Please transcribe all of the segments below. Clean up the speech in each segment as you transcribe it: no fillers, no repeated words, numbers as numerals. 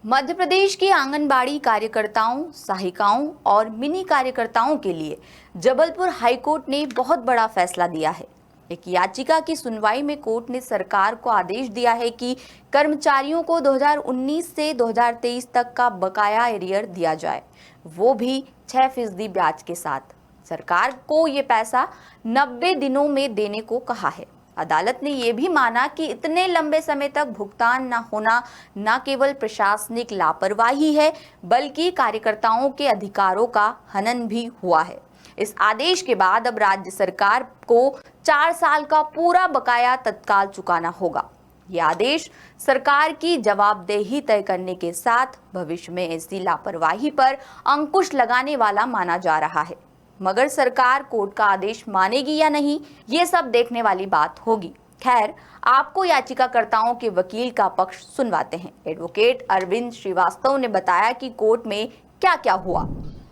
मध्य प्रदेश की आंगनबाड़ी कार्यकर्ताओं, सहायिकाओं और मिनी कार्यकर्ताओं के लिए जबलपुर हाईकोर्ट ने बहुत बड़ा फैसला दिया है। एक याचिका की सुनवाई में कोर्ट ने सरकार को आदेश दिया है कि कर्मचारियों को 2019 से 2023 तक का बकाया एरियर दिया जाए, वो भी 6% ब्याज के साथ। सरकार को ये पैसा 90 दिनों में देने को कहा है। अदालत ने यह भी माना कि इतने लंबे समय तक भुगतान न होना न केवल प्रशासनिक लापरवाही है, बल्कि कार्यकर्ताओं के अधिकारों का हनन भी हुआ है। इस आदेश के बाद अब राज्य सरकार को 4 साल का पूरा बकाया तत्काल चुकाना होगा। यह आदेश सरकार की जवाबदेही तय करने के साथ भविष्य में ऐसी लापरवाही पर अंकुश लगाने वाला माना जा रहा है। मगर सरकार कोर्ट का आदेश मानेगी या नहीं, ये सब देखने वाली बात होगी। खैर, आपको याचिकाकर्ताओं के वकील का पक्ष सुनवाते हैं। एडवोकेट अरविंद श्रीवास्तव ने बताया कि कोर्ट में क्या क्या हुआ।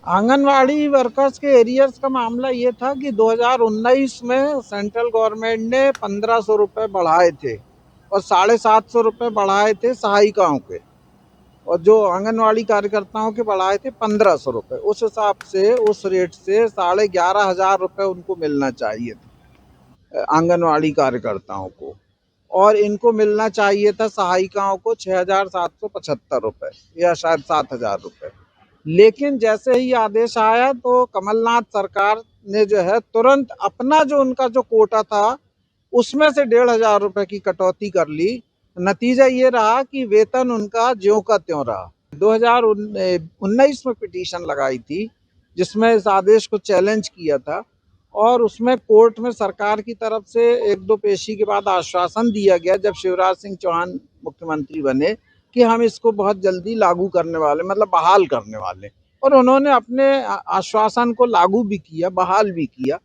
आंगनवाड़ी वर्कर्स के एरियर्स का मामला ये था कि 2019 में सेंट्रल गवर्नमेंट ने 1500 रुपये बढ़ाए थे और 750 रुपये बढ़ाए थे सहायिकाओं के, और जो आंगनवाड़ी कार्यकर्ताओं के बढ़ाए थे 1500 रुपये। उस हिसाब से, उस रेट से 11,500 रुपये उनको मिलना चाहिए था आंगनवाड़ी कार्यकर्ताओं को, और इनको मिलना चाहिए था सहायिकाओं को 6,775 रुपये या शायद 7,000 रुपये। लेकिन जैसे ही आदेश आया तो कमलनाथ सरकार ने जो है तुरंत अपना जो उनका जो कोटा था उसमें से 1,500 रुपये की कटौती कर ली। नतीजा ये रहा कि वेतन उनका ज्यों का त्यों रहा। 2019 में पिटीशन लगाई थी जिसमें इस आदेश को चैलेंज किया था, और उसमें कोर्ट में सरकार की तरफ से 1-2 पेशी के बाद आश्वासन दिया गया जब शिवराज सिंह चौहान मुख्यमंत्री बने कि हम इसको बहुत जल्दी लागू करने वाले, मतलब बहाल करने वाले, और उन्होंने अपने आश्वासन को लागू भी किया, बहाल भी किया।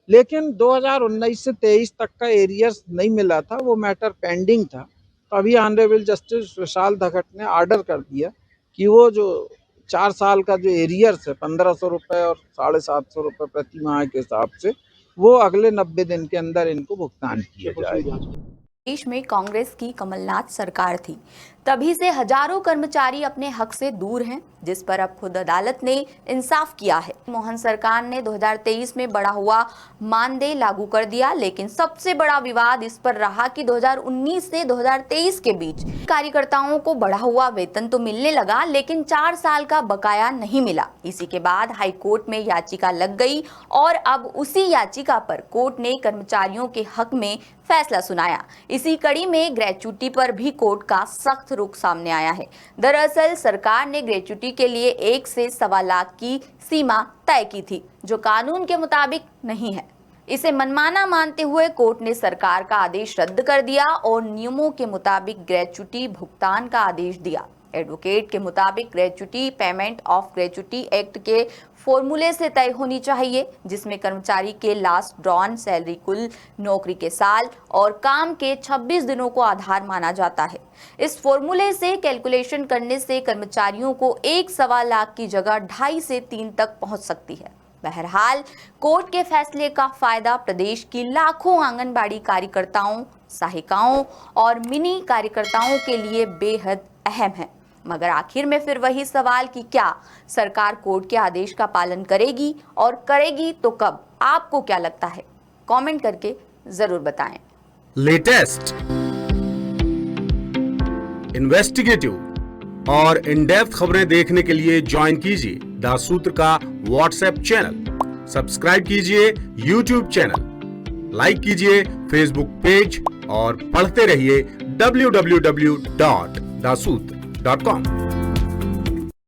लेकिन 2019 से 23 तक का एरियर्स नहीं मिला था, वो मैटर पेंडिंग था। तो अभी ऑनरेबल जस्टिस विशाल धगट ने आर्डर कर दिया कि वो जो 4 साल का जो एरियर्स है 1500 रुपये और 750 रुपये प्रति माह के हिसाब से, वो अगले 90 दिन के अंदर इनको भुगतान किया जाएगा। देश में कांग्रेस की कमलनाथ सरकार थी, तभी से हजारों कर्मचारी अपने हक से दूर हैं, जिस पर अब खुद अदालत ने इंसाफ किया है। मोहन सरकार ने 2023 में बढ़ा हुआ मानदेय लागू कर दिया, लेकिन सबसे बड़ा विवाद इस पर रहा कि 2019 से 2023 के बीच कार्यकर्ताओं को बढ़ा हुआ वेतन तो मिलने लगा, लेकिन 4 साल का बकाया नहीं मिला। इसी के बाद हाई कोर्ट में याचिका लग गई और अब उसी याचिका पर कोर्ट ने कर्मचारियों के हक में फैसला सुनाया। इसी कड़ी में ग्रेच्युटी पर भी कोर्ट का सख्त रुख सामने आया है। दरअसल सरकार ने ग्रेच्युटी के लिए 1 से 1.25 लाख की सीमा तय की थी, जो कानून के मुताबिक नहीं है। इसे मनमाना मानते हुए कोर्ट ने सरकार का आदेश रद्द कर दिया और नियमों के मुताबिक ग्रेच्युटी भुगतान का आदेश दिया। एडवोकेट के मुताबिक gratuity payment of gratuity act के फॉर्मूले से तय होनी चाहिए, जिसमें कर्मचारी के लास्ट ड्रॉन सैलरी, कुल नौकरी के साल और काम के 26 दिनों को आधार माना जाता है। इस फॉर्मूले से कैलकुलेशन करने से कर्मचारियों को 1.25 लाख की जगह 2.5 से 3 तक पहुंच सकती है। बहरहाल, कोर्ट के फैसले का फायदा प्रदेश की लाखों आंगनबाड़ी कार्यकर्ताओं, सहायिकाओं और मिनी कार्यकर्ताओं के लिए बेहद अहम है। मगर आखिर में फिर वही सवाल कि क्या सरकार कोर्ट के आदेश का पालन करेगी, और करेगी तो कब? आपको क्या लगता है? कमेंट करके जरूर बताएं। लेटेस्ट, इन्वेस्टिगेटिव और इन डेप्थ खबरें देखने के लिए ज्वाइन कीजिए द सूत्र का व्हाट्सएप चैनल, सब्सक्राइब कीजिए यूट्यूब चैनल, लाइक कीजिए फेसबुक पेज और पढ़ते रहिए www.daसूत्र.com।